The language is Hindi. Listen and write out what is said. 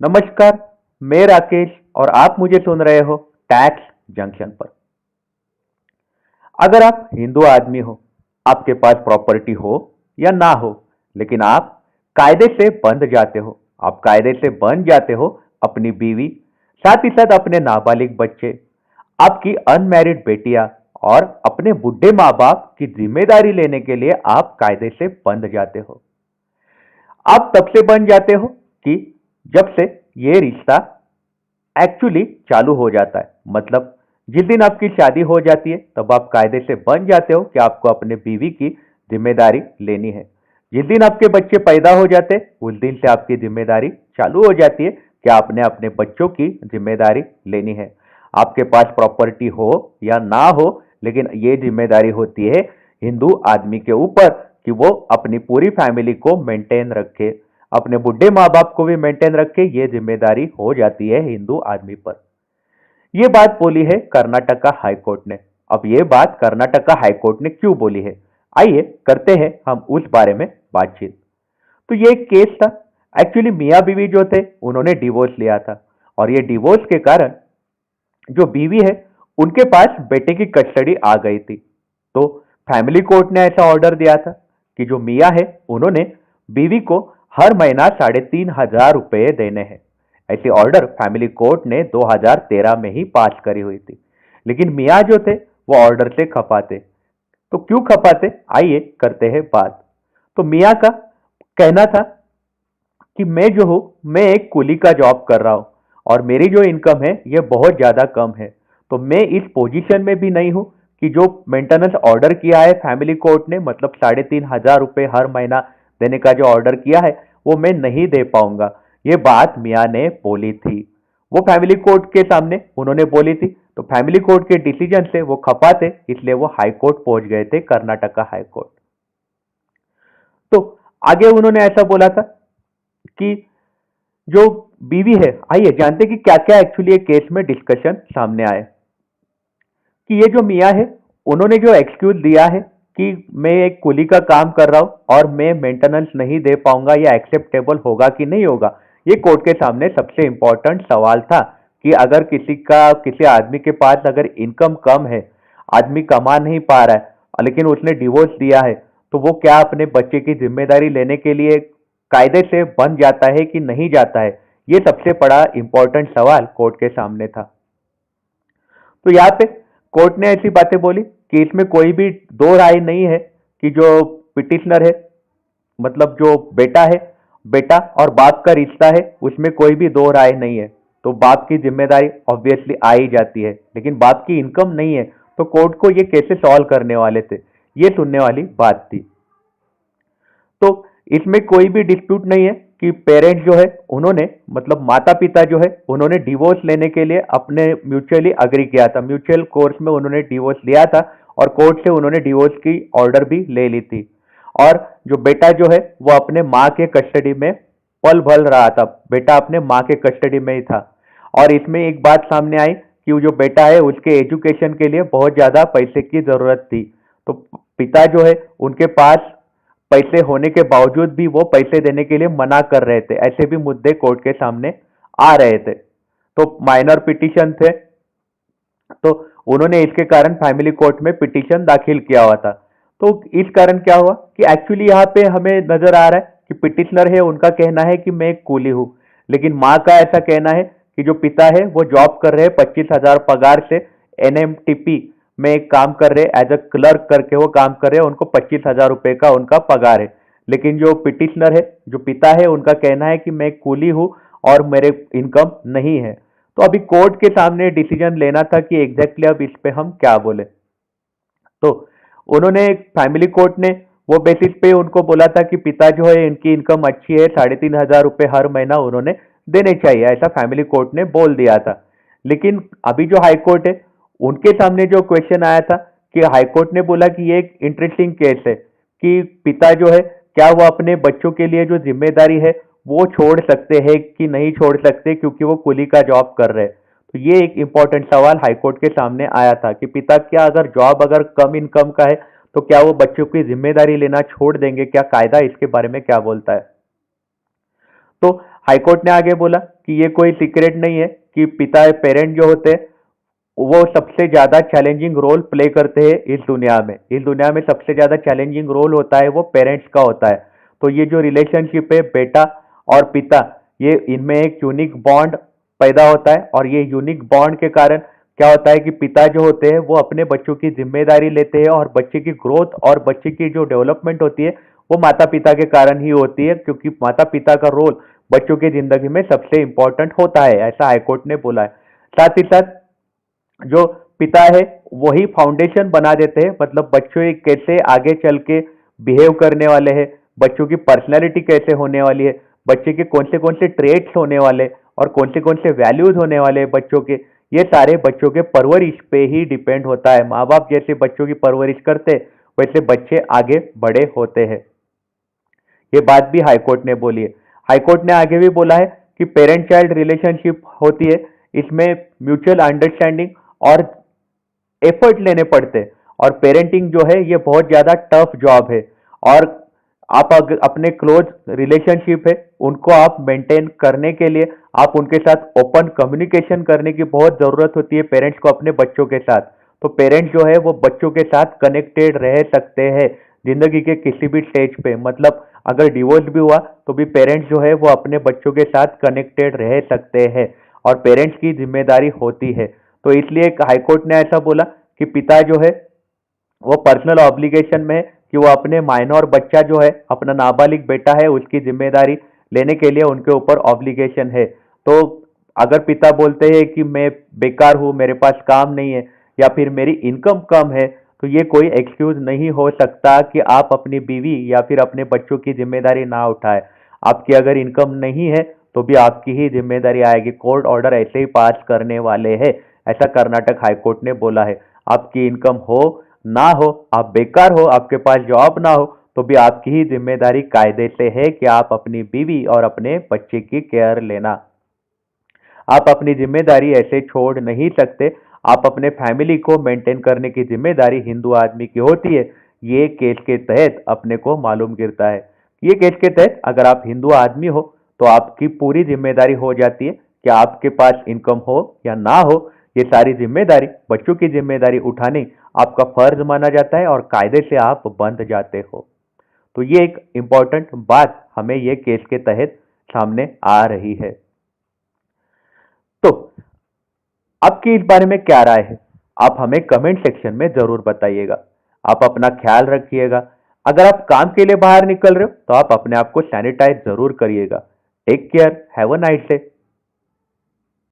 नमस्कार। मैं राकेश और आप मुझे सुन रहे हो टैक्स जंक्शन पर। अगर आप हिंदू आदमी हो, आपके पास प्रॉपर्टी हो या ना हो, लेकिन आप कायदे से बंध जाते हो, आप कायदे से बंध जाते हो अपनी बीवी, साथ ही साथ अपने नाबालिग बच्चे, आपकी अनमैरिड बेटियां और अपने बुढ़े माँ बाप की जिम्मेदारी लेने के लिए आप कायदे से बंध जाते हो। आप तब से बन जाते हो कि जब से ये रिश्ता एक्चुअली चालू हो जाता है। मतलब जिस दिन आपकी शादी हो जाती है तब आप कायदे से बन जाते हो कि आपको अपने बीवी की जिम्मेदारी लेनी है। जिस दिन आपके बच्चे पैदा हो जाते हैं उस दिन से आपकी जिम्मेदारी चालू हो जाती है कि आपने अपने बच्चों की जिम्मेदारी लेनी है। आपके पास प्रॉपर्टी हो या ना हो, लेकिन ये जिम्मेदारी होती है हिंदू आदमी के ऊपर कि वो अपनी पूरी फैमिली को मेंटेन रखे, अपने बुढ़े माँ बाप को भी मेंटेन रखे। ये जिम्मेदारी हो जाती है हिंदू आदमी पर। ये बात बोली है कर्नाटका हाई कोर्ट ने। अब ये बात कर्नाटका हाई कोर्ट ने क्यों बोली है, आइए करते हैं हम उस बारे में बातचीत। तो ये एक केस था। एक्चुअली मियाँ बीवी जो थे उन्होंने डिवोर्स लिया था, और ये डिवोर्स के कारण जो बीवी है उनके पास बेटे की कस्टडी आ गई थी। तो फैमिली कोर्ट ने ऐसा ऑर्डर दिया था कि जो मियाँ है उन्होंने बीवी को हर महीना 3,500 रुपये देने हैं। ऐसी ऑर्डर फैमिली कोर्ट ने 2013 में ही पास करी हुई थी। लेकिन मियाँ जो थे वो ऑर्डर से खपाते। तो क्यों खपाते, आइए करते हैं बात। तो मियाँ का कहना था कि मैं जो हूँ, मैं एक कुली का जॉब कर रहा हूँ और मेरी जो इनकम है ये बहुत ज़्यादा कम है। तो मैं इस पोजीशन में भी नहीं हूँ कि जो मेंटेनेंस ऑर्डर किया है फैमिली कोर्ट ने, मतलब 3,500 रुपये हर महीना देने का जो ऑर्डर किया है वो मैं नहीं दे पाऊंगा। ये बात मियाँ ने बोली थी, वो फैमिली कोर्ट के सामने उन्होंने बोली थी। तो फैमिली कोर्ट के डिसीजन से वो खपा थे, इसलिए वो हाई कोर्ट पहुंच गए थे, कर्नाटका हाई कोर्ट। तो आगे उन्होंने ऐसा बोला था कि जो बीवी है, आइए जानते कि क्या क्या एक्चुअली एक केस में डिस्कशन सामने आए। कि ये जो मियाँ है उन्होंने जो एक्सक्यूज दिया है कि मैं एक कुली का काम कर रहा हूँ और मैं मेंटेनेंस नहीं दे पाऊंगा, या एक्सेप्टेबल होगा कि नहीं होगा, ये कोर्ट के सामने सबसे इंपॉर्टेंट सवाल था। कि अगर किसी आदमी के पास अगर इनकम कम है, आदमी कमा नहीं पा रहा है, लेकिन उसने डिवोर्स दिया है, तो वो क्या अपने बच्चे की जिम्मेदारी लेने के लिए कायदे से बन जाता है कि नहीं जाता है। ये सबसे बड़ा इंपॉर्टेंट सवाल कोर्ट के सामने था। तो यहाँ पे कोर्ट ने ऐसी बातें बोली कि इसमें कोई भी दो राय नहीं है कि जो पिटिशनर है, मतलब जो बेटा है, बेटा और बाप का रिश्ता है, उसमें कोई भी दो राय नहीं है। तो बाप की जिम्मेदारी ऑब्वियसली आ ही जाती है, लेकिन बाप की इनकम नहीं है, तो कोर्ट को ये कैसे सॉल्व करने वाले थे, ये सुनने वाली बात थी। तो इसमें कोई भी डिस्प्यूट नहीं है कि पेरेंट्स जो है उन्होंने, मतलब माता पिता जो है उन्होंने डिवोर्स लेने के लिए अपने म्यूचुअली अग्री किया था, म्यूचुअल कोर्स में उन्होंने डिवोर्स लिया था, और कोर्ट से उन्होंने डिवोर्स की ऑर्डर भी ले ली थी। और जो बेटा जो है वो अपने माँ के कस्टडी में पल भल रहा था, बेटा अपने माँ के कस्टडी में ही था। और इसमें एक बात सामने आई कि वो जो बेटा है उसके एजुकेशन के लिए बहुत ज्यादा पैसे की जरूरत थी। तो पिता जो है उनके पास पैसे होने के बावजूद भी वो पैसे देने के लिए मना कर रहे थे। ऐसे भी मुद्दे कोर्ट के सामने आ रहे थे। तो माइनर पिटीशन थे, तो उन्होंने इसके कारण फैमिली कोर्ट में पिटीशन दाखिल किया हुआ था। तो इस कारण क्या हुआ कि एक्चुअली यहाँ पे हमें नजर आ रहा है कि पिटिशनर है उनका कहना है कि मैं एक कूली हूँ, लेकिन माँ का ऐसा कहना है कि जो पिता है वो जॉब कर रहे हैं 25,000 पगार से, एनएमटीपी में एक काम कर रहे एज अ क्लर्क करके वो काम कर रहे हैं, उनको 25,000 रुपये का उनका पगार है। लेकिन जो पिटिशनर है, जो पिता है, उनका कहना है कि मैं एक कूली हूँ और मेरे इनकम नहीं है। तो अभी कोर्ट के सामने डिसीजन लेना था कि एग्जैक्टली अब इस पे हम क्या बोले। तो उन्होंने, फैमिली कोर्ट ने वो बेसिस पे उनको बोला था कि पिता जो है इनकी इनकम अच्छी है, 3,500 रुपये हर महीना उन्होंने देने चाहिए, ऐसा फैमिली कोर्ट ने बोल दिया था। लेकिन अभी जो हाई कोर्ट है उनके सामने जो क्वेश्चन आया था कि हाई कोर्ट ने बोला कि ये एक इंटरेस्टिंग केस है कि पिता जो है क्या वो अपने बच्चों के लिए जो जिम्मेदारी है वो छोड़ सकते हैं कि नहीं छोड़ सकते, क्योंकि वो कुली का जॉब कर रहे हैं। तो ये एक इंपॉर्टेंट सवाल हाईकोर्ट के सामने आया था कि पिता क्या अगर जॉब अगर कम इनकम का है तो क्या वो बच्चों की जिम्मेदारी लेना छोड़ देंगे, क्या कायदा इसके बारे में क्या बोलता है। तो हाईकोर्ट ने आगे बोला कि ये कोई सीक्रेट नहीं है कि पिता पेरेंट जो होते हैं वो सबसे ज्यादा चैलेंजिंग रोल प्ले करते हैं इस दुनिया में सबसे ज्यादा चैलेंजिंग रोल होता है वो पेरेंट्स का होता है। तो ये जो रिलेशनशिप है बेटा और पिता, ये इनमें एक यूनिक बॉन्ड पैदा होता है और ये यूनिक बॉन्ड के कारण क्या होता है कि पिता जो होते हैं वो अपने बच्चों की जिम्मेदारी लेते हैं और बच्चे की ग्रोथ और बच्चे की जो डेवलपमेंट होती है वो माता पिता के कारण ही होती है, क्योंकि माता पिता का रोल बच्चों की जिंदगी में सबसे इंपॉर्टेंट होता है, ऐसा हाईकोर्ट ने बोला है। साथ ही साथ जो पिता है वही फाउंडेशन बना देते हैं, मतलब बच्चों कैसे आगे चल के बिहेव करने वाले हैं, बच्चों की पर्सनैलिटी कैसे होने वाली है, बच्चे के कौन से ट्रेट्स होने वाले और कौन से वैल्यूज होने वाले हैं बच्चों के, ये सारे बच्चों के परवरिश पे ही डिपेंड होता है। माँ बाप जैसे बच्चों की परवरिश करते वैसे बच्चे आगे बड़े होते हैं। ये बात भी हाईकोर्ट ने बोली है। हाईकोर्ट ने आगे भी बोला है कि पेरेंट चाइल्ड रिलेशनशिप होती है, इसमें म्यूचुअल अंडरस्टैंडिंग और एफर्ट लेने पड़ते हैं और पेरेंटिंग जो है ये बहुत ज्यादा टफ जॉब है। और आप अगर अपने क्लोज रिलेशनशिप है उनको आप मेंटेन करने के लिए आप उनके साथ ओपन कम्युनिकेशन करने की बहुत जरूरत होती है पेरेंट्स को अपने बच्चों के साथ। तो पेरेंट्स जो है वो बच्चों के साथ कनेक्टेड रह सकते हैं जिंदगी के किसी भी स्टेज पे, मतलब अगर डिवोर्स भी हुआ तो भी पेरेंट्स जो है वो अपने बच्चों के साथ कनेक्टेड रह सकते हैं और पेरेंट्स की जिम्मेदारी होती है। तो इसलिए हाईकोर्ट ने ऐसा बोला कि पिता जो है वो पर्सनल ऑब्लिगेशन में है कि वो अपने माइनर बच्चा जो है अपना नाबालिग बेटा है उसकी जिम्मेदारी लेने के लिए उनके ऊपर ऑब्लिगेशन है। तो अगर पिता बोलते हैं कि मैं बेकार हूँ, मेरे पास काम नहीं है या फिर मेरी इनकम कम है, तो ये कोई एक्सक्यूज नहीं हो सकता कि आप अपनी बीवी या फिर अपने बच्चों की जिम्मेदारी ना उठाए। आपकी अगर इनकम नहीं है तो भी आपकी ही जिम्मेदारी आएगी, कोर्ट ऑर्डर ऐसे ही पास करने वाले हैं, ऐसा कर्नाटक हाईकोर्ट ने बोला है। आपकी इनकम हो ना हो, आप बेकार हो, आपके पास जॉब ना हो, तो भी आपकी ही जिम्मेदारी कायदे से है कि आप अपनी बीवी और अपने बच्चे की केयर लेना। आप अपनी जिम्मेदारी ऐसे छोड़ नहीं सकते। आप अपने फैमिली को मेंटेन करने की जिम्मेदारी हिंदू आदमी की होती है। ये केस के तहत अपने को मालूम गिरता है। ये केस के तहत अगर आप हिंदू आदमी हो तो आपकी पूरी जिम्मेदारी हो जाती है कि आपके पास इनकम हो या ना हो, ये सारी जिम्मेदारी बच्चों की जिम्मेदारी उठानी आपका फर्ज माना जाता है और कायदे से आप बंध जाते हो। तो ये एक इंपॉर्टेंट बात हमें ये केस के तहत सामने आ रही है। तो आपकी इस बारे में क्या राय है? आप हमें कमेंट सेक्शन में जरूर बताइएगा। आप अपना ख्याल रखिएगा। अगर आप काम के लिए बाहर निकल रहे हो तो आप अपने आप को सैनिटाइज जरूर करिएगा। Take care, have a nice day.